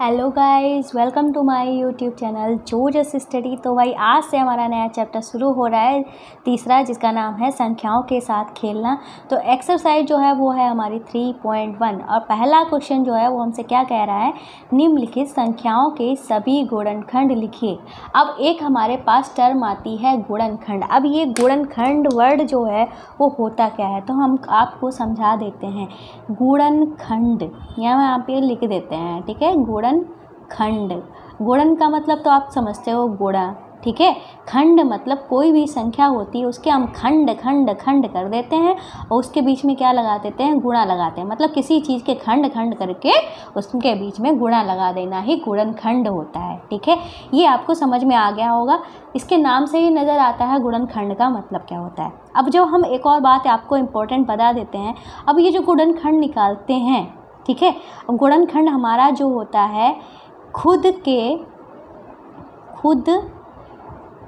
Hello guys, welcome to my YouTube channel जोजस study. तो भाई आज से हमारा नया चैप्टर शुरू हो रहा है, तीसरा, जिसका नाम है संख्याओं के साथ खेलना। तो एक्सरसाइज जो है वो है हमारी 3.1 और पहला क्वेश्चन जो है वो हमसे क्या कह रहा है, निम्नलिखित संख्याओं के सभी गुणनखंड लिखिए। अब एक हमारे पास टर्म आती है गुणनखंड। अब ये गुणनखंड वर्ड जो है वो होता क्या है, तो हम आपको समझा देते हैं। गुणनखंड यहाँ पे लिख देते हैं, ठीक है। गुणनखंड, गुणन का मतलब तो आप समझते हो गुणा, ठीक है। खंड मतलब कोई भी संख्या होती है उसके हम खंड खंड खंड कर देते हैं और उसके बीच में क्या लगा देते हैं, गुणा लगाते हैं। मतलब किसी चीज़ के खंड खंड करके उसके बीच में गुणा लगा देना ही गुणनखंड होता है, ठीक है। ये आपको समझ में आ गया होगा, इसके नाम से ही नज़र आता है गुणनखंड का मतलब क्या होता है। अब जो हम एक और बात आपको इम्पोर्टेंट बता देते हैं। अब ये जो गुणनखंड निकालते हैं, ठीक है, गुणनखंड हमारा जो होता है खुद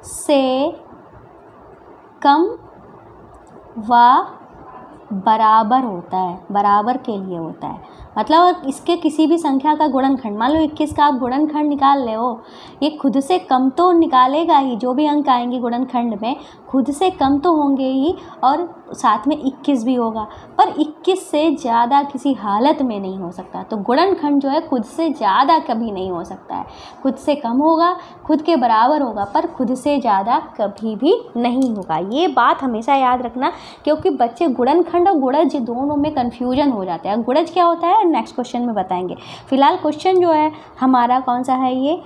से कम व बराबर होता है, बराबर के लिए होता है। मतलब इसके किसी भी संख्या का गुणनखंड, मान लो 21 का आप गुणनखंड निकाल ले हो, ये खुद से कम तो निकालेगा ही। जो भी अंक आएंगे गुणनखंड में खुद से कम तो होंगे ही और साथ में 21 भी होगा, पर 21 से ज़्यादा किसी हालत में नहीं हो सकता। तो गुणनखंड जो है खुद से ज़्यादा कभी नहीं हो सकता है। खुद से कम होगा, खुद के बराबर होगा, पर खुद से ज़्यादा कभी भी नहीं होगा। ये बात हमेशा याद रखना, क्योंकि बच्चे गुणनखंड और गुणज दोनों में कन्फ्यूजन हो जाता है। गुणज क्या होता है नेक्स्ट क्वेश्चन में बताएंगे। फिलहाल क्वेश्चन जो है हमारा कौन सा है, ये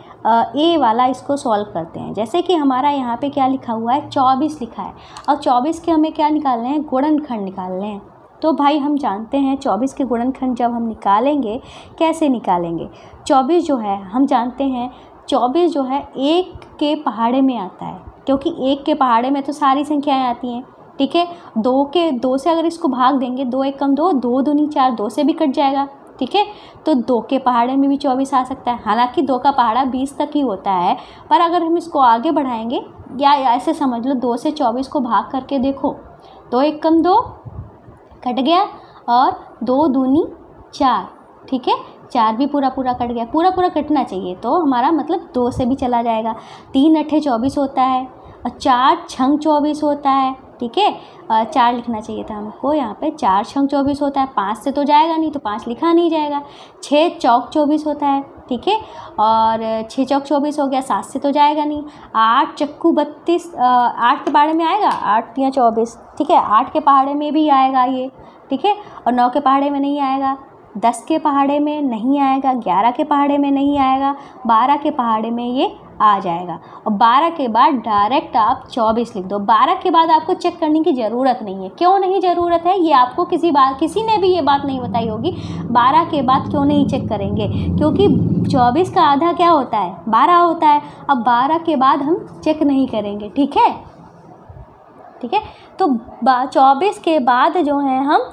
ए वाला, इसको सॉल्व करते हैं। जैसे कि हमारा यहाँ पे क्या लिखा हुआ है, 24 लिखा है और 24 के हमें क्या निकालने हैं, गुणनखंड निकालने हैं। तो भाई हम जानते हैं 24 के गुणनखंड जब हम निकालेंगे कैसे निकालेंगे। 24 जो है हम जानते हैं 24 जो है एक के पहाड़े में आता है, क्योंकि एक के पहाड़े में तो सारी संख्याएँ आती हैं, ठीक है। दो से अगर इसको भाग देंगे, 2 एक कम 2, 2 दूनी 4, 2 से भी कट जाएगा, ठीक है। तो 2 के पहाड़े में भी 24 आ सकता है। हालांकि 2 का पहाड़ा 20 तक ही होता है, पर अगर हम इसको आगे बढ़ाएंगे, या ऐसे समझ लो 2 से 24 को भाग करके देखो, 2 एक कम 2 कट गया और 2 दूनी 4, ठीक है। 4 भी पूरा पूरा कट गया, पूरा पूरा कटना चाहिए, तो हमारा मतलब 2 से भी चला जाएगा। 3 अट्ठे 24 होता है और 4 छंग 24 होता है, ठीक है। 4 लिखना चाहिए था हमको यहाँ पे, 4 छंग 24 होता है। 5 से तो जाएगा नहीं, तो 5 लिखा नहीं जाएगा। 6 चौक 24 होता है, ठीक है, और 6 चौक 24 हो गया, 7 से तो जाएगा नहीं। 8 चक्कू 32, 8 के पहाड़े में आएगा, 8 या 24, ठीक है। 8 के पहाड़े में भी आएगा ये, ठीक है, और 9 के पहाड़े में नहीं आएगा, 10 के पहाड़े में नहीं आएगा, 11 के पहाड़े में नहीं आएगा, 12 के पहाड़े में ये आ जाएगा। और 12 के बाद डायरेक्ट आप 24 लिख दो। 12 के बाद आपको चेक करने की ज़रूरत नहीं है। क्यों नहीं ज़रूरत है, ये आपको किसी ने भी ये बात नहीं बताई होगी। 12 के बाद क्यों नहीं चेक करेंगे, क्योंकि 24 का आधा क्या होता है, 12 होता है। अब 12 के बाद हम चेक नहीं करेंगे, ठीक है, ठीक है। तो 24 के बाद जो है हम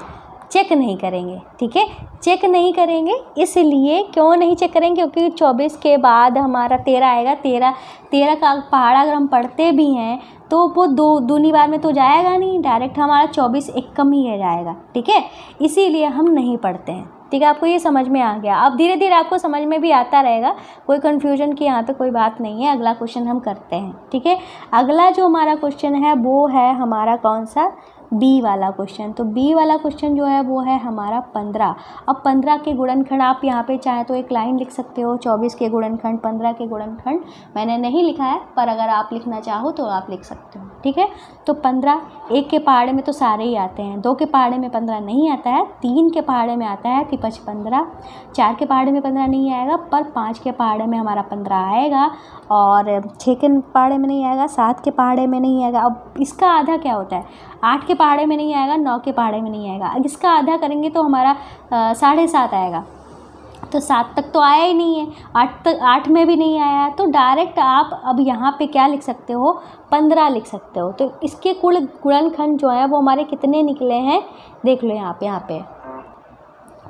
चेक नहीं करेंगे, ठीक है। चेक नहीं करेंगे इसलिए, क्यों नहीं चेक करेंगे, क्योंकि 24 के बाद हमारा 13 आएगा। 13 का पहाड़ा अगर हम पढ़ते भी हैं तो वो दूनी बार में तो जाएगा नहीं, डायरेक्ट हमारा 24 एक कम ही है जाएगा, ठीक है। इसीलिए हम नहीं पढ़ते हैं, ठीक है। आपको ये समझ में आ गया। अब धीरे धीरे आपको समझ में भी आता रहेगा, कोई कन्फ्यूजन की यहाँ पे कोई बात नहीं है। अगला क्वेश्चन हम करते हैं, ठीक है। अगला जो हमारा क्वेश्चन है वो है हमारा कौन सा, बी वाला क्वेश्चन। तो बी वाला क्वेश्चन जो है वो है हमारा 15। अब 15 के गुणनखंड आप यहाँ पे चाहे तो एक लाइन लिख सकते हो, 24 के गुणनखंड, 15 के गुणनखंड मैंने नहीं लिखा है, पर अगर आप लिखना चाहो तो आप लिख सकते हो, ठीक है। तो 15 एक के पहाड़े में तो सारे ही आते हैं, 2 के पहाड़े में 15 नहीं आता है, 3 के पहाड़े में आता है, 15, 4 के पहाड़े में 15 नहीं आएगा, पर 5 के पहाड़े में हमारा 15 आएगा, और 6 के पहाड़े में नहीं आएगा, 7 के पहाड़े में नहीं आएगा। अब इसका आधा क्या होता है, 8 के पहाड़े में नहीं आएगा, 9 के पहाड़े में नहीं आएगा। इसका आधा करेंगे तो हमारा 7.5 आएगा, तो 7 तक तो आया ही नहीं है, 8 में भी नहीं आया, तो डायरेक्ट आप अब यहाँ पे क्या लिख सकते हो, 15 लिख सकते हो। तो इसके कुल गुणनखंड जो है वो हमारे कितने निकले हैं, देख लो यहाँ पे।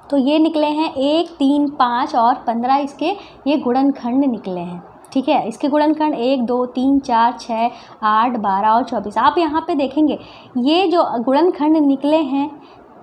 तो ये निकले हैं 1, 3, 5 और 15, इसके ये गुणनखंड निकले हैं, ठीक है। इसके गुणनखंड 1, 2, 3, 4, 6, 8, 12 और 24। आप यहाँ पे देखेंगे ये जो गुणनखंड निकले हैं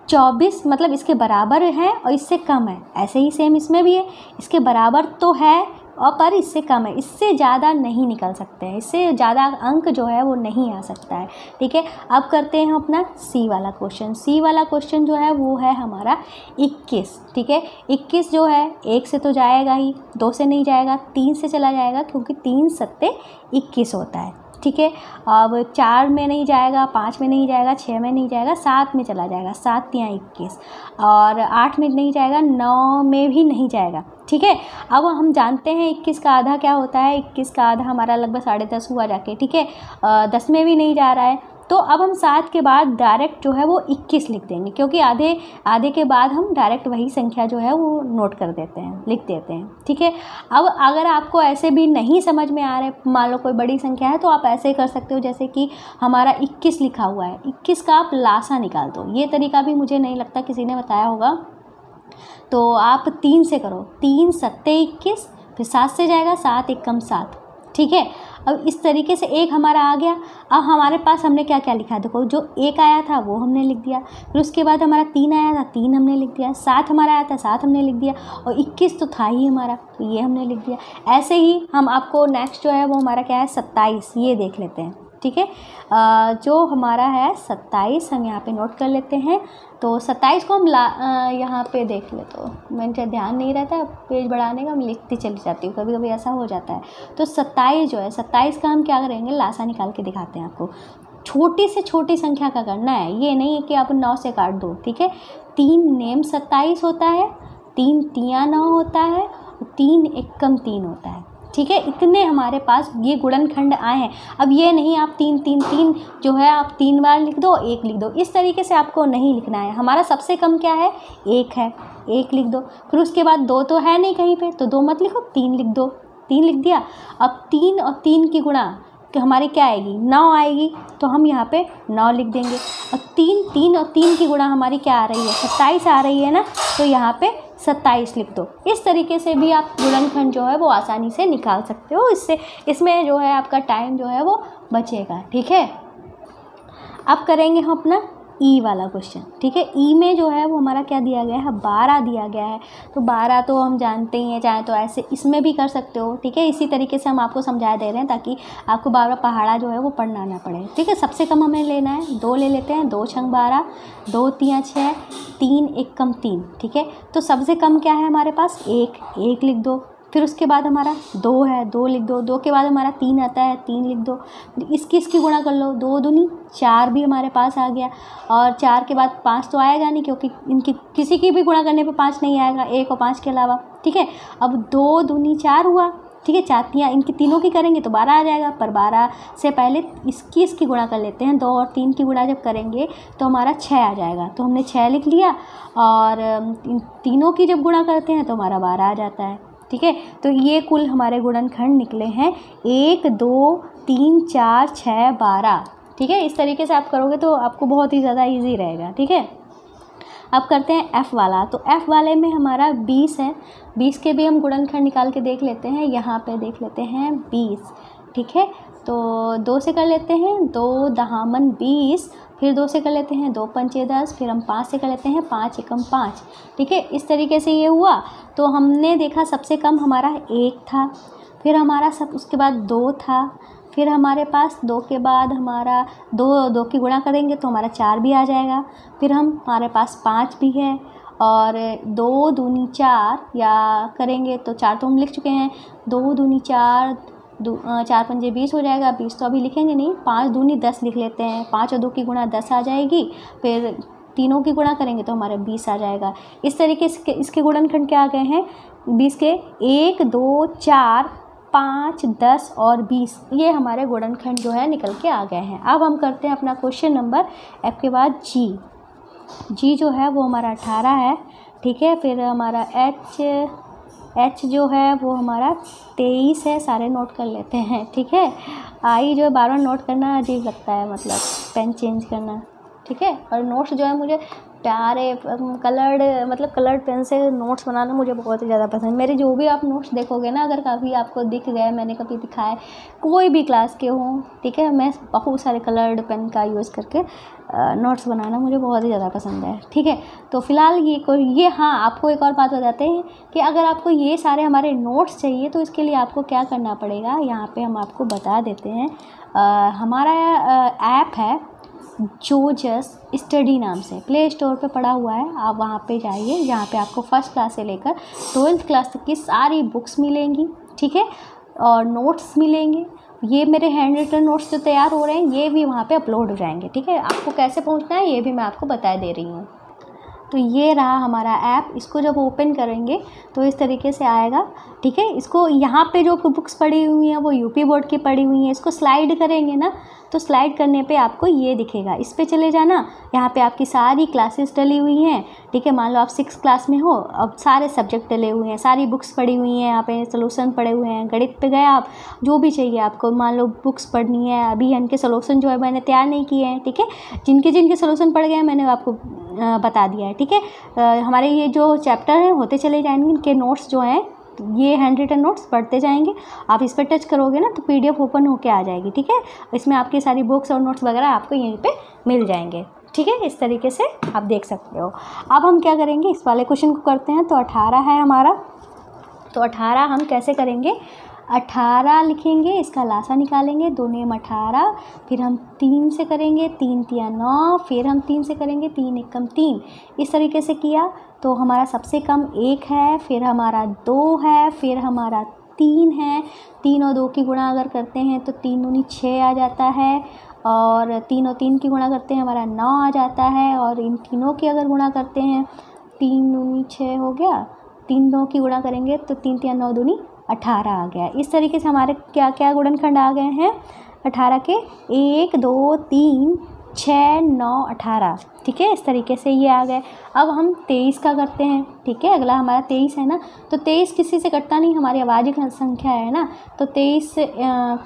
24 मतलब इसके बराबर है और इससे कम है, ऐसे ही सेम इसमें भी है, इसके बराबर तो है और पर इससे कम है, इससे ज़्यादा नहीं निकल सकते हैं, इससे ज़्यादा अंक जो है वो नहीं आ सकता है। ठीक है, अब करते हैं अपना सी वाला क्वेश्चन। सी वाला क्वेश्चन जो है वो है हमारा 21। ठीक है, 21 जो है 1 से तो जाएगा ही, 2 से नहीं जाएगा, 3 से चला जाएगा क्योंकि 3 सत्ते 21 होता है। ठीक है, अब 4 में नहीं जाएगा, 5 में नहीं जाएगा, 6 में नहीं जाएगा, 7 में चला जाएगा, 7 तियाँ 21, और 8 में नहीं जाएगा, 9 में भी नहीं जाएगा। ठीक है, अब हम जानते हैं 21 का आधा क्या होता है, 21 का आधा हमारा लगभग 10.5 हुआ जाके। ठीक है, 10 में भी नहीं जा रहा है, तो अब हम 7 के बाद डायरेक्ट जो है वो 21 लिख देंगे, क्योंकि आधे के बाद हम डायरेक्ट वही संख्या जो है वो नोट कर देते हैं, लिख देते हैं। ठीक है, अब अगर आपको ऐसे भी नहीं समझ में आ रहे, मान लो कोई बड़ी संख्या है, तो आप ऐसे कर सकते हो जैसे कि हमारा 21 लिखा हुआ है, 21 का आप लासा निकाल दो। ये तरीका भी मुझे नहीं लगता किसी ने बताया होगा, तो आप 3 से करो, 3 सत्ते 21, फिर 7 से जाएगा, 7 एकम 7। ठीक है, अब इस तरीके से एक हमारा आ गया। अब हमारे पास हमने क्या क्या लिखा, देखो जो 1 आया था वो हमने लिख दिया, फिर उसके बाद हमारा 3 आया था, 3 हमने लिख दिया, 7 हमारा आया था, 7 हमने लिख दिया, और 21 तो था ही हमारा, तो ये हमने लिख दिया। ऐसे ही हम आपको नेक्स्ट जो है वो हमारा क्या है 27, ये देख लेते हैं। ठीक है, जो हमारा है 27 हम यहाँ पे नोट कर लेते हैं। तो 27 को हम यहाँ पे देख ले, तो मैंने ध्यान नहीं रहता पेज बढ़ाने का, हम लिखती चली जाती हूँ, कभी कभी ऐसा हो जाता है। तो 27 जो है, 27 का हम क्या करेंगे, लासा निकाल के दिखाते हैं आपको। छोटी से छोटी संख्या का करना है, ये नहीं है कि आप 9 से काट दो। ठीक है, 3 नेम 27 होता है, 3 तियाँ 9 होता है, और 3 एकम 3 होता है। ठीक है, इतने हमारे पास ये गुणनखंड आए हैं। अब ये नहीं आप 3 3 3 जो है आप 3 बार लिख दो, 1 लिख दो, इस तरीके से आपको नहीं लिखना है। हमारा सबसे कम क्या है, 1 है, 1 लिख दो, फिर उसके बाद 2 तो है नहीं कहीं पे, तो 2 मत लिखो, 3 लिख दो, 3 लिख दिया। अब 3 और 3 की गुणा तो हमारी क्या आएगी, 9 आएगी, तो हम यहाँ पे 9 लिख देंगे। और 3 और 3 की गुणा हमारी क्या आ रही है, 27 आ रही है ना, तो यहाँ पे 27 लिख दो। इस तरीके से भी आप गुणनखंड जो है वो आसानी से निकाल सकते हो, इसमें जो है आपका टाइम जो है वो बचेगा। ठीक है, अब करेंगे हम अपना ई वाला क्वेश्चन। ठीक है, ई में जो है वो हमारा क्या दिया गया है, 12 दिया गया है। तो 12 तो हम जानते ही हैं, चाहे तो ऐसे इसमें भी कर सकते हो। ठीक है, इसी तरीके से हम आपको समझा दे रहे हैं ताकि आपको 12 पहाड़ा जो है वो पढ़ना ना पड़े। ठीक है, सबसे कम हमें लेना है, 2 ले लेते हैं, 2 छंग 12, 2 तियाँ 6, 3 एकम 3। ठीक है, तो सबसे कम क्या है हमारे पास, 1 लिख दो, फिर उसके बाद हमारा 2 है, 2 लिख दो, 2 के बाद हमारा 3 आता है, 3 लिख दो, इसकी गुणा कर लो, 2 दूनी 4 भी हमारे पास आ गया, और 4 के बाद 5 तो आएगा नहीं, क्योंकि इनकी किसी की भी गुणा करने पे 5 नहीं आएगा, 1 और 5 के अलावा। ठीक है, अब 2 दूनी 4 हुआ। ठीक है, 4 तियाँ इनकी तीनों की करेंगे तो 12 आ जाएगा, पर 12 से पहले इसकी गुणा कर लेते हैं। 2 और 3 की गुणा जब करेंगे तो हमारा 6 आ जाएगा, तो हमने 6 लिख लिया, और इन तीनों की जब गुणा करते हैं तो हमारा 12 आ जाता है। ठीक है, तो ये कुल हमारे गुणनखंड निकले हैं 1 2 3 4 6 12। ठीक है, इस तरीके से आप करोगे तो आपको बहुत ही ज़्यादा इजी रहेगा। ठीक है, अब करते हैं एफ़ वाला। तो एफ़ वाले में हमारा 20 है, 20 के भी हम गुणनखंड निकाल के देख लेते हैं। यहाँ पे देख लेते हैं 20। ठीक है, तो 2 से कर लेते हैं, 2 दहामन 20, फिर 2 से कर लेते हैं, 2 पंचे 10, फिर हम 5 से कर लेते हैं, 5 एकम 5। ठीक है, इस तरीके से ये हुआ। तो हमने देखा सबसे कम हमारा 1 था, फिर हमारा उसके बाद 2 था, फिर हमारे पास 2 के बाद हमारा 2 की गुणा करेंगे तो हमारा 4 भी आ जाएगा, फिर हमारे पास 5 भी है, और 2 दूनी 4 या करेंगे तो 4 तो हम लिख चुके हैं, 2 दूनी 4, 4 पंजे 20 हो जाएगा, 20 तो अभी लिखेंगे नहीं, 5 दूनी 10 लिख लेते हैं, 5 और 2 की गुणा 10 आ जाएगी, फिर तीनों की गुणा करेंगे तो हमारे 20 आ जाएगा। इस तरीके से इसके गुणनखंड क्या आ गए हैं, 20 के 1 2 4 5 10 और 20, ये हमारे गुणनखंड जो है निकल के आ गए हैं। अब हम करते हैं अपना क्वेश्चन नंबर एफ के बाद जी जो है वो हमारा 18 है। ठीक है, फिर हमारा एच जो है वो हमारा 23 है, सारे नोट कर लेते हैं। ठीक है, आई जो है बार बार नोट करना अजीब लगता है, मतलब पेन चेंज करना। ठीक है, और नोट्स जो है मुझे प्यारे कलर्ड, मतलब कलर्ड पेन से नोट्स बनाना मुझे बहुत ही ज़्यादा पसंद है। मेरे जो भी आप नोट्स देखोगे ना, अगर कभी आपको दिख गए, मैंने कभी दिखाए, कोई भी क्लास के हों, ठीक है, मैं बहुत सारे कलर्ड पेन का यूज़ करके नोट्स बनाना मुझे बहुत ही ज़्यादा पसंद है, ठीक है। तो फ़िलहाल ये हाँ, आपको एक और बात बताते हैं कि अगर आपको ये सारे हमारे नोट्स चाहिए तो इसके लिए आपको क्या करना पड़ेगा, यहाँ पे हम आपको बता देते हैं। हमारा ऐप है जोजस स्टडी नाम से, प्ले स्टोर पे पड़ा हुआ है, आप वहाँ पे जाइए, जहाँ पे आपको फर्स्ट क्लास से लेकर 12th क्लास तक की सारी बुक्स मिलेंगी, ठीक है, और नोट्स मिलेंगे। ये मेरे हैंड रिटन नोट्स जो तैयार हो रहे हैं ये भी वहाँ पे अपलोड हो जाएंगे, ठीक है। आपको कैसे पहुँचना है ये भी मैं आपको बता दे रही हूँ। तो ये रहा हमारा ऐप, इसको जब ओपन करेंगे तो इस तरीके से आएगा, ठीक है। इसको यहाँ पे जो बुक्स पड़ी हुई हैं वो यूपी बोर्ड की पड़ी हुई हैं, इसको स्लाइड करेंगे ना तो स्लाइड करने पे आपको ये दिखेगा, इस पे चले जाना, यहाँ पे आपकी सारी क्लासेस डली हुई हैं, ठीक है। मान लो आप 6th क्लास में हो, अब सारे सब्जेक्ट डले हुए हैं, सारी बुक्स पड़ी हुई हैं, यहाँ पे सोल्यूशन पड़े हुए हैं, गणित पे गए आप, जो भी चाहिए आपको, मान लो बुक्स पढ़नी है, अभी इनके सोल्यूशन जो है मैंने तैयार नहीं किए हैं, ठीक है, जिनके जिनके सोल्यूशन पड़ गए हैं मैंने आपको बता दिया है, ठीक है। हमारे ये जो चैप्टर हैं होते चले जाएंगे, इनके नोट्स जो हैं ये हैंड रिटन नोट्स पढ़ते जाएंगे। आप इस पर टच करोगे ना तो PDF ओपन होके आ जाएगी, ठीक है। इसमें आपकी सारी बुक्स और नोट्स वगैरह आपको यहीं पे मिल जाएंगे, ठीक है। इस तरीके से आप देख सकते हो। अब हम क्या करेंगे, इस वाले क्वेश्चन को करते हैं। तो 18 है हमारा, तो 18 हम कैसे करेंगे, 18 लिखेंगे, इसका लासा निकालेंगे, 2 नेम 18, फिर हम 3 से करेंगे, 3 तिया 9, फिर हम 3 से करेंगे, 3 एकम 3, इस तरीके से किया। तो हमारा सबसे कम 1 है, फिर हमारा 2 है, फिर हमारा 3 है, 3 और 2 की गुणा अगर करते हैं तो 3 दूनी 6 आ जाता है, और 3 और 3 की गुणा करते हैं हमारा 9 आ जाता है, और इन तीनों की अगर गुणा करते हैं 3 दूनी 6 हो गया, 3 2 की गुणा करेंगे तो 3 तिया 9 दूनी 18 आ गया। इस तरीके से हमारे क्या क्या गुणनखंड आ गए हैं 18 के, 1 2 3 6 9 18, ठीक है। इस तरीके से ये आ गए। अब हम 23 का करते हैं, ठीक है। अगला हमारा 23 है ना, तो 23 किसी से कटता नहीं, हमारी अभाज्य संख्या है ना, तो 23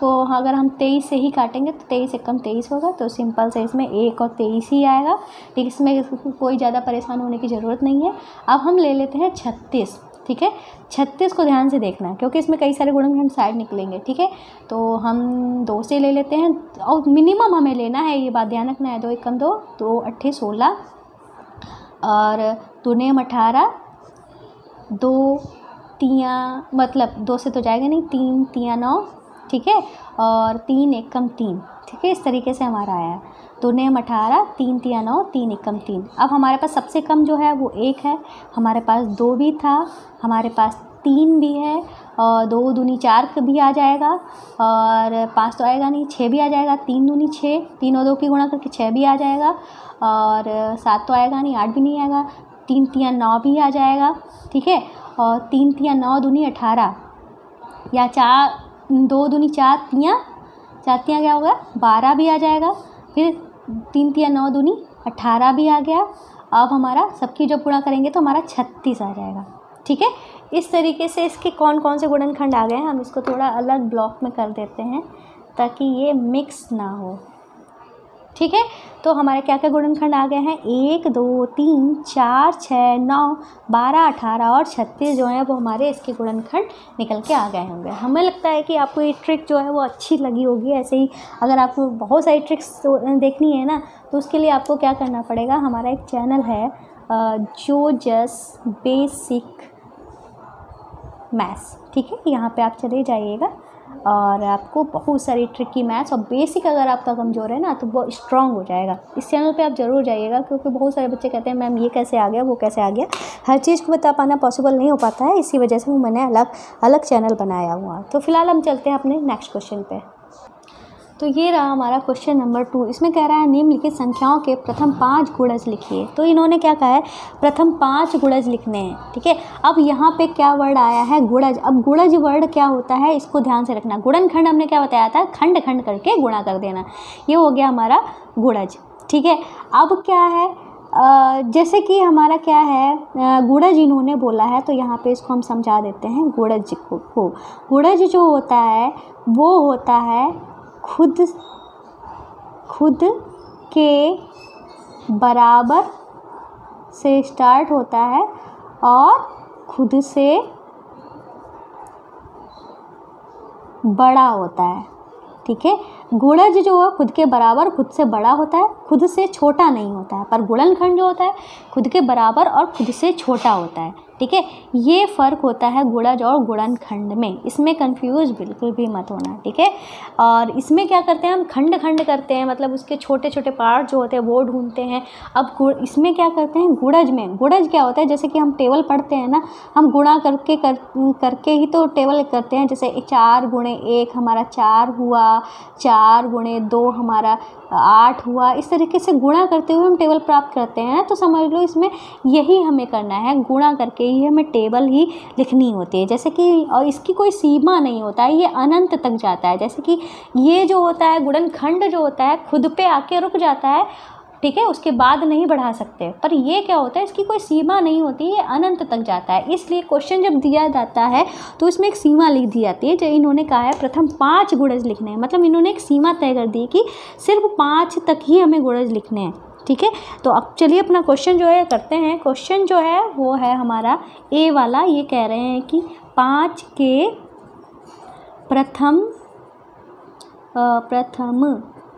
को अगर हम 23 से ही काटेंगे तो 23 एकम 23 होगा, तो सिंपल से इसमें 1 और 23 ही आएगा, ठीक। इसमें कोई ज़्यादा परेशान होने की ज़रूरत नहीं है। अब हम ले लेते हैं 36, ठीक है। 36 को ध्यान से देखना है क्योंकि इसमें कई सारे गुणनखंड साइड निकलेंगे, ठीक है। तो हम 2 से ले लेते हैं, और मिनिमम हमें लेना है, ये बात ध्यान रखना है। 2 एकम 2, 2 अट्ठे 16, और 2 नेम 18, 2 तिया, मतलब 2 से तो जाएगा नहीं, 3 तिया 9, ठीक है, और 3 एकम 3, ठीक है। इस तरीके से हमारा आया 2 नेम 18, 3 तिया 9, 3 एकम 3। अब हमारे पास सबसे कम जो है वो 1 है, हमारे पास 2 भी था, हमारे पास 3 भी है, और 2 दूनी 4 भी आ जाएगा, और 5 तो आएगा नहीं, 6 भी आ जाएगा, 3 दूनी 6, 3 और 2 की गुणा करके 6 भी आ जाएगा, और 7 तो आएगा नहीं, 8 भी नहीं आएगा, 3 तिया 9 भी आ जाएगा, ठीक है, और 3 तिया 9 दूनी 18, या 2 दूनी 4 तिया क्या होगा 12 भी आ जाएगा, फिर 3 तिया 9 दूनी 18 भी आ गया। अब हमारा सबकी जब गुणा करेंगे तो हमारा 36 आ जाएगा, ठीक है। इस तरीके से इसके कौन कौन से गुणनखंड आ गए हैं, हम इसको थोड़ा अलग ब्लॉक में कर देते हैं ताकि ये मिक्स ना हो, ठीक है। तो हमारे क्या क्या गुणनखंड आ गए हैं, 1 2 3 4 6 9 12 18 और 36 जो है वो हमारे इसके गुणनखंड निकल के आ गए होंगे। हमें लगता है कि आपको ये ट्रिक जो है वो अच्छी लगी होगी। ऐसे ही अगर आपको बहुत सारी ट्रिक्स देखनी है ना तो उसके लिए आपको क्या करना पड़ेगा, हमारा एक चैनल है जोजस बेसिक मैथ्स, ठीक है। यहाँ पे आप चले जाइएगा और आपको बहुत सारी ट्रिकी मैथ्स और बेसिक अगर आपका कमज़ोर है ना तो वो स्ट्रांग हो जाएगा। इस चैनल पे आप ज़रूर जाइएगा क्योंकि बहुत सारे बच्चे कहते हैं मैम ये कैसे आ गया वो कैसे आ गया, हर चीज़ को बता पाना पॉसिबल नहीं हो पाता है, इसी वजह से वो मैंने अलग चैनल बनाया हुआ। तो फिलहाल हम चलते हैं अपने नेक्स्ट क्वेश्चन पे। तो ये रहा हमारा क्वेश्चन नंबर 2। इसमें कह रहा है निम्नलिखित संख्याओं के प्रथम 5 गुणज लिखिए। तो इन्होंने क्या कहा है, प्रथम 5 गुणज लिखने हैं, ठीक है। अब यहाँ पे क्या वर्ड आया है, गुणज। अब गुणज वर्ड क्या होता है इसको ध्यान से रखना। गुणनखंड हमने क्या बताया था, खंड खंड करके गुणा कर देना, ये हो गया हमारा गुणज, ठीक है। अब क्या है, जैसे कि हमारा क्या है गुणज इन्होंने बोला है तो यहाँ पे इसको हम समझा देते हैं। गुणज को गुणज जो होता है वो होता है खुद के बराबर से स्टार्ट होता है और खुद से बड़ा होता है। ठीक है, गुणज जो है खुद के बराबर, खुद से बड़ा होता है, खुद से छोटा नहीं होता है। पर गुणनखंड जो होता है खुद के बराबर और खुद से छोटा होता है। ठीक है, ये फ़र्क होता है गुणज और गुणनखंड में। इसमें कंफ्यूज बिल्कुल भी मत होना। ठीक है, और इसमें क्या करते हैं हम, खंड खंड करते हैं, मतलब उसके छोटे छोटे पार्ट जो होते हैं वो ढूंढते हैं। अब इसमें क्या करते हैं, गुणज में, गुणज क्या होता है, जैसे कि हम टेबल पढ़ते हैं ना, हम गुणा करके ही तो टेबल करते हैं। जैसे 4 गुणे 1 हमारा 4 हुआ, 4 गुणे 2 हमारा 8 हुआ। इस तरीके से गुणा करते हुए हम टेबल प्राप्त करते हैं। तो समझ लो इसमें यही हमें करना है, गुणा करके ही हमें टेबल ही लिखनी होती है। जैसे कि और इसकी कोई सीमा नहीं होता है, ये अनंत तक जाता है। जैसे कि ये जो होता है गुणनखंड जो होता है खुद पे आके रुक जाता है। ठीक है, उसके बाद नहीं बढ़ा सकते। पर ये क्या होता है, इसकी कोई सीमा नहीं होती, ये अनंत तक जाता है। इसलिए क्वेश्चन जब दिया जाता है तो इसमें एक सीमा लिख दी जाती है। जो इन्होंने कहा है प्रथम 5 गुणज लिखने हैं, मतलब इन्होंने एक सीमा तय कर दी कि सिर्फ 5 तक ही हमें गुणज लिखने हैं। ठीक है, तो अब चलिए अपना क्वेश्चन जो है करते हैं। क्वेश्चन जो है वो है हमारा ए वाला। ये कह रहे हैं कि 5 के प्रथम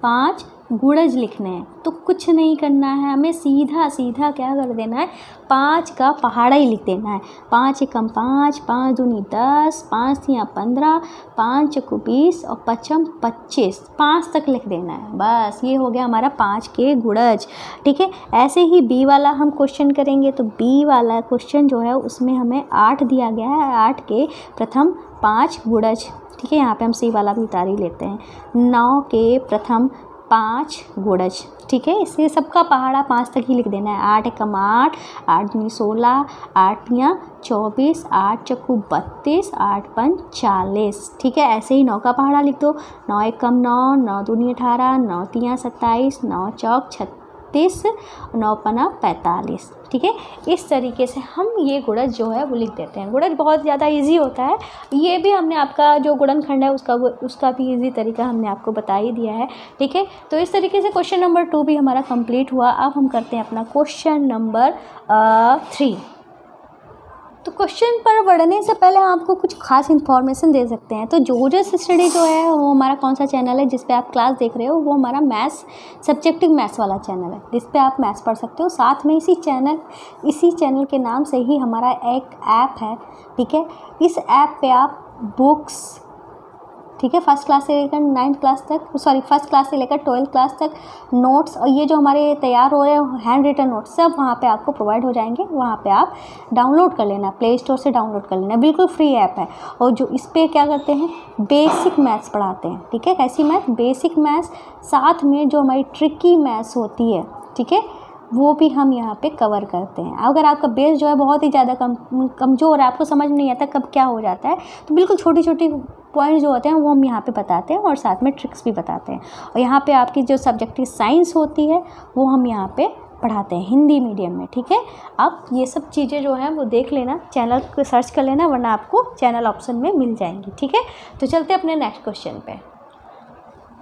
5 गुणज लिखने हैं। तो कुछ नहीं करना है, हमें सीधा सीधा क्या कर देना है, 5 का पहाड़ा ही लिख देना है। 5 एकम 5, 5 दूनी 10, 5 तियाँ 15, 5 चौको 20 और 5 25, 5 तक लिख देना है। बस ये हो गया हमारा 5 के गुणज। ठीक है, ऐसे ही बी वाला हम क्वेश्चन करेंगे। तो बी वाला क्वेश्चन जो है उसमें हमें 8 दिया गया है, 8 के प्रथम 5 गुणज। ठीक है, यहाँ पे हम सी वाला भी उतार ही लेते हैं। 9 के प्रथम 5 गुणज। ठीक है, इससे सबका पहाड़ा 5 तक ही लिख देना है। 8 एकम 8, 8 दूनी 16, 8 तियाँ 24, 8 चौको 32, 8 पंच 40। ठीक है, ऐसे ही 9 का पहाड़ा लिख दो। 9 एकम 9, 9 दूनी 18, 9 तियाँ 27, 9 चौक 36, 9 पना 45। ठीक है, इस तरीके से हम ये गुणज जो है वो लिख देते हैं। गुणज बहुत ज़्यादा इजी होता है। ये भी हमने आपका जो गुणनखंड है उसका भी इजी तरीका हमने आपको बता ही दिया है। ठीक है, तो इस तरीके से क्वेश्चन नंबर 2 भी हमारा कंप्लीट हुआ। अब हम करते हैं अपना क्वेश्चन नंबर 3। तो क्वेश्चन पर बढ़ने से पहले आपको कुछ खास इन्फॉर्मेशन दे सकते हैं। तो जोजस स्टडी जो है वो हमारा कौन सा चैनल है जिस पे आप क्लास देख रहे हो, वो हमारा मैथ्स सब्जेक्टिव मैथ्स वाला चैनल है जिस पे आप मैथ्स पढ़ सकते हो। साथ में इसी चैनल के नाम से ही हमारा एक ऐप है। ठीक है, इस ऐप पे आप बुक्स, ठीक है, फर्स्ट क्लास से लेकर 9th क्लास तक, फर्स्ट क्लास से लेकर 12th क्लास तक नोट्स, और ये जो हमारे तैयार हो रहे हैं हैंड रिटन नोट्स सब वहाँ पे आपको प्रोवाइड हो जाएंगे। वहाँ पे आप डाउनलोड कर लेना, प्ले स्टोर से डाउनलोड कर लेना, बिल्कुल फ्री ऐप है। और जो इस पर क्या करते हैं, बेसिक मैथ्स पढ़ाते हैं। ठीक है, कैसी मैथ, बेसिक मैथ्स, साथ में जो हमारी ट्रिकी मैथ्स होती है, ठीक है, वो भी हम यहाँ पे कवर करते हैं। अगर आपका बेस जो है बहुत ही ज़्यादा कमज़ोर है, आपको समझ नहीं आता कब क्या हो जाता है, तो बिल्कुल छोटी छोटी पॉइंट जो होते हैं वो हम यहाँ पे बताते हैं और साथ में ट्रिक्स भी बताते हैं। और यहाँ पे आपकी जो सब्जेक्टिव साइंस होती है वो हम यहाँ पे पढ़ाते हैं हिंदी मीडियम में। ठीक है, आप ये सब चीज़ें जो हैं वो देख लेना, चैनल को सर्च कर लेना, वरना आपको चैनल ऑप्शन में मिल जाएंगी। ठीक है, तो चलते अपने नेक्स्ट क्वेश्चन पे।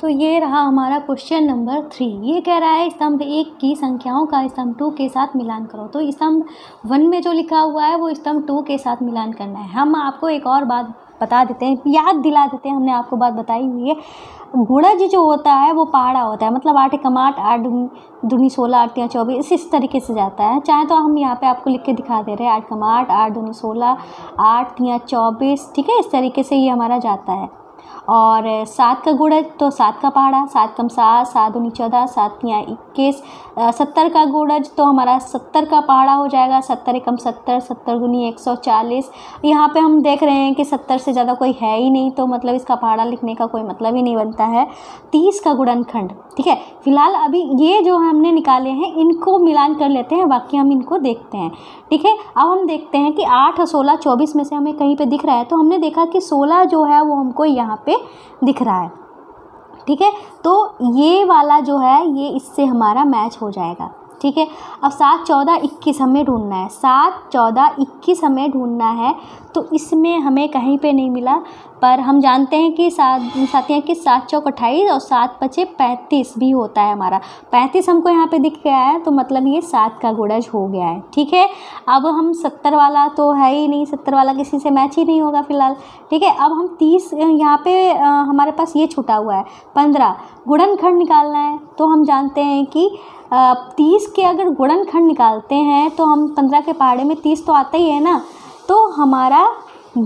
तो ये रहा हमारा क्वेश्चन नंबर 3। ये कह रहा है स्तंभ 1 की संख्याओं का स्तंभ 2 के साथ मिलान करो। तो स्तंभ 1 में जो लिखा हुआ है वो स्तंभ 2 के साथ मिलान करना है। हम आपको एक और बात बता देते हैं, याद दिला देते हैं, हमने आपको बात बताई हुई है। गुणज जो होता है वो पहाड़ा होता है, मतलब 8 एकम 8, 8 दूनी 16, 8 तियाँ 24, इस तरीके से जाता है। चाहे तो हम यहाँ पे आपको लिख के दिखा दे रहे हैं, 8 एकम 8, 8 दूनी 16, 8 तियाँ 24। ठीक है, इस तरीके से ये हमारा जाता है। और 7 का गुणज तो 7 का पहाड़ा, 7 कम 7, 7 दूनी 14, 7 तियाँ 21। 70 का गुणज तो हमारा 70 का पहाड़ा हो जाएगा, 70 एकम 70, 70 दूनी 140। यहाँ पे हम देख रहे हैं कि 70 से ज़्यादा कोई है ही नहीं, तो मतलब इसका पहाड़ा लिखने का कोई मतलब ही नहीं बनता है। 30 का गुणनखंड। ठीक है, फिलहाल अभी ये जो हमने निकाले हैं इनको मिलान कर लेते हैं, बाकी हम इनको देखते हैं। ठीक है, अब हम देखते हैं कि 8, 16, 24 में से हमें कहीं पे दिख रहा है, तो हमने देखा कि 16 जो है वो हमको यहाँ पे दिख रहा है। ठीक है, तो ये वाला जो है ये इससे हमारा मैच हो जाएगा। ठीक है। अब 7, 14, 21 हमें ढूंढना है, 7, 14, 21 हमें ढूंढना है। तो इसमें हमें कहीं पे नहीं मिला, पर हम जानते हैं कि 7 चौक 28 और 7 पचे 35 भी होता है हमारा। 35 हमको यहाँ पे दिख गया है, तो मतलब ये 7 का गुणज हो गया है, ठीक है। अब हम 70 वाला तो है ही नहीं, 70 वाला किसी से मैच ही नहीं होगा फिलहाल, ठीक है। अब हम 30 यहाँ पे हमारे पास ये छूटा हुआ है 15, गुणनखंड निकालना है। तो हम जानते हैं कि 30 के अगर गुणनखंड निकालते हैं तो हम 15 के पहाड़े में 30 तो आता ही है ना, तो हमारा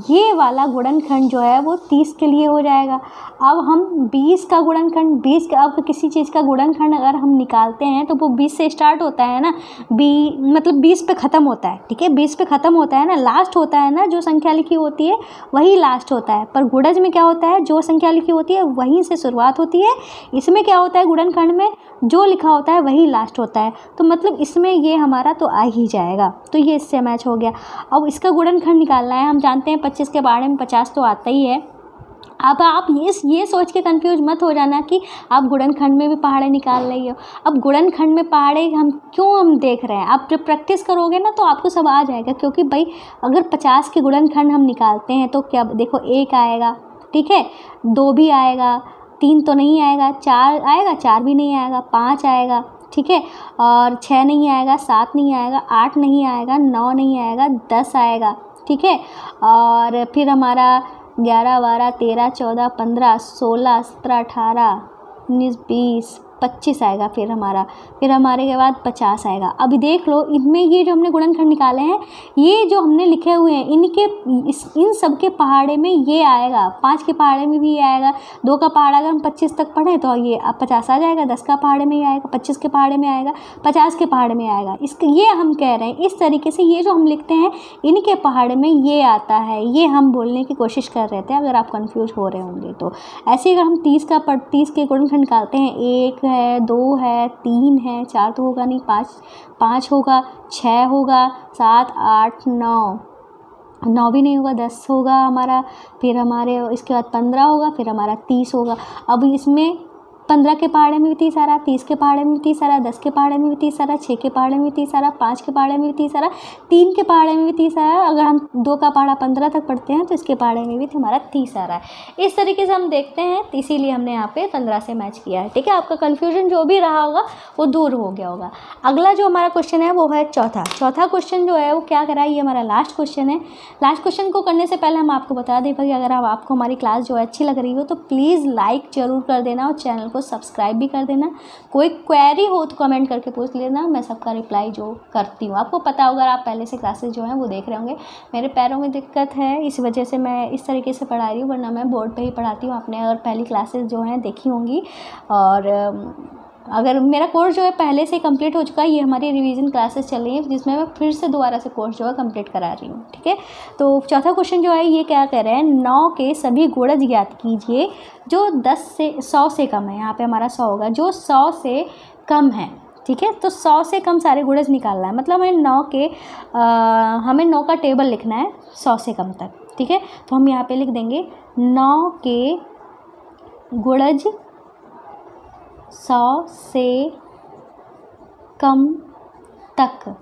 ये वाला गुणनखंड जो है वो 30 के लिए हो जाएगा। अब हम 20 का गुणनखंड, 20 का, अब किसी चीज़ का गुणनखंड अगर हम निकालते हैं तो वो 20 से स्टार्ट होता है ना, मतलब 20 पे ख़त्म होता है, ठीक है। 20 पे ख़त्म होता है ना, लास्ट होता है ना, जो संख्या लिखी होती है वही लास्ट होता है। पर गुणज में क्या होता है, जो संख्या लिखी होती है वहीं से शुरुआत होती है। इसमें क्या होता है, गुणनखंड में जो लिखा होता है वही लास्ट होता है, तो मतलब इसमें ये हमारा तो आ ही जाएगा, तो ये इससे मैच हो गया। अब इसका गुणनखंड निकालना है। हम जानते हैं 25 के पहाड़े में 50 तो आता ही है। अब आप ये सोच के कंफ्यूज मत हो जाना कि आप गुणनखंड में भी पहाड़े निकाल रही हो। अब गुणनखंड में पहाड़े हम क्यों देख रहे हैं, आप जब प्रैक्टिस करोगे ना तो आपको सब आ जाएगा। क्योंकि भाई अगर 50 के गुणनखंड हम निकालते हैं तो क्या देखो, 1 आएगा, ठीक है, 2 भी आएगा, 3 तो नहीं आएगा, 4 आएगा, 4 भी नहीं आएगा, 5 आएगा, ठीक है, और 6 नहीं आएगा, 7 नहीं आएगा, 8 नहीं आएगा, 9 नहीं आएगा, 10 आएगा, ठीक है। और फिर हमारा 11, 12, 13, 14, 15, 16, 17, 18, 19, 20, 25 आएगा। फिर हमारे के बाद 50 आएगा। अभी देख लो, इनमें ये जो हमने गुणनखंड निकाले हैं, ये जो हमने लिखे हुए हैं, इन सब के पहाड़े में ये आएगा, 5 के पहाड़े में भी ये आएगा। 2 का पहाड़ा अगर हम 25 तक पढ़ें तो ये अब 50 आ जाएगा। 10 का पहाड़े में ये आएगा, 25 के पहाड़े में आएगा, 50 के पहाड़े में आएगा। ये हम कह रहे हैं इस तरीके से, ये जो हम लिखते हैं इनके पहाड़े में ये आता है, ये हम बोलने की कोशिश कर रहे थे, अगर आप कन्फ्यूज हो रहे होंगे तो। ऐसे ही अगर हम 30 के गुणनखंड निकालते हैं, 1 है, 2 है, 3 है, 4 तो होगा नहीं, 5 होगा, 6 होगा, 7, 8, 9 भी नहीं होगा, 10 होगा हमारा। फिर हमारे इसके बाद 15 होगा, फिर हमारा 30 होगा। अब इसमें 15 के पहाड़े में भी 30 आ रहा, 30 के पहाड़े में भी 30 आ रहा, 10 के पहाड़े में भी 30 आ रहा, 6 के पहाड़े में भी 30 आ रहा, 5 के पहाड़े में भी 30 आ रहा, 3 के पहाड़े में भी 30 आ रहा। अगर हम 2 का पहाड़ा 15 तक पढ़ते हैं तो इसके पहाड़े में भी हमारा 30 आ रहा है। इस तरीके से हम देखते हैं, इसीलिए हमने यहाँ पे 15 से मैच किया है, ठीक है। आपका कन्फ्यूजन जो भी रहा होगा वो दूर हो गया होगा। अगला जो हमारा क्वेश्चन है वो है चौथा क्वेश्चन जो है वो क्या करा है, ये हमारा लास्ट क्वेश्चन है। लास्ट क्वेश्चन को करने से पहले हम आपको बता दें भाई, अगर आपको हमारी क्लास जो है अच्छी लग रही हो तो प्लीज़ लाइक ज़रूर कर देना और चैनल को सब्सक्राइब भी कर देना। कोई क्वेरी हो तो कमेंट करके पूछ लेना, मैं सबका रिप्लाई जो करती हूँ। आपको पता होगा, आप पहले से क्लासेस जो हैं वो देख रहे होंगे। मेरे पैरों में दिक्कत है, इस वजह से मैं इस तरीके से पढ़ा रही हूँ, वरना मैं बोर्ड पे ही पढ़ाती हूँ। आपने अगर पहली क्लासेस जो हैं देखी होंगी, और अगर मेरा कोर्स जो है पहले से कंप्लीट हो चुका है, ये हमारी रिवीजन क्लासेस चल रही है जिसमें मैं फिर से दोबारा से कोर्स जो है कंप्लीट करा रही हूँ, ठीक है। तो चौथा क्वेश्चन जो है ये क्या कह रहे हैं, 9 के सभी गुणज ज्ञात कीजिए जो 100 से कम है। यहाँ पे हमारा 100 होगा, जो 100 से कम है, ठीक है। तो 100 से कम सारे गुणज निकालना है, मतलब हमें 9 का टेबल लिखना है 100 से कम तक, ठीक है। तो हम यहाँ पे लिख देंगे 9 के गुणज 100 से कम तक,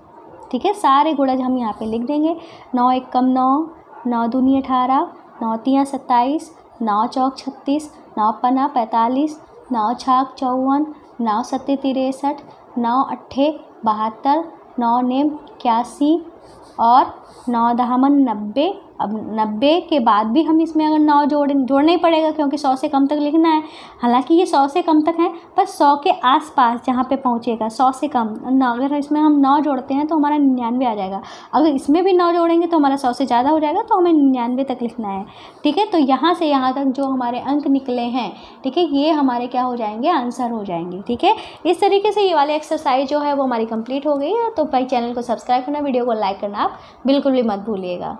ठीक है। सारे गुणज हम यहाँ पे लिख देंगे। 9 एक कम 9, 9 दूनी 18, 9 तियाँ 27, 9 चौक 36, 9 पना 45, 9 छाक 54, 9 सत्ते 63, 9 अट्ठे 72, 9 नेम 81 और 9 दहामन 90। अब 90 के बाद भी हम इसमें अगर 9 जोड़ना ही पड़ेगा, क्योंकि 100 से कम तक लिखना है। हालांकि ये 100 से कम तक है, पर 100 के आसपास जहाँ पे पहुँचेगा 100 से कम, अगर इसमें हम 9 जोड़ते हैं तो हमारा 99 आ जाएगा। अगर इसमें भी 9 जोड़ेंगे तो हमारा 100 से ज़्यादा हो जाएगा, तो हमें 99 तक लिखना है, ठीक है। तो यहाँ से यहाँ तक जो हमारे अंक निकले हैं, ठीक है, ये हमारे क्या हो जाएंगे, आंसर हो जाएंगे, ठीक है। इस तरीके से ये वाले एक्सरसाइज जो है वो हमारी कंप्लीट हो गई है। तो भाई चैनल को सब्सक्राइब करना, वीडियो को लाइक करना आप बिल्कुल भी मत भूलिएगा।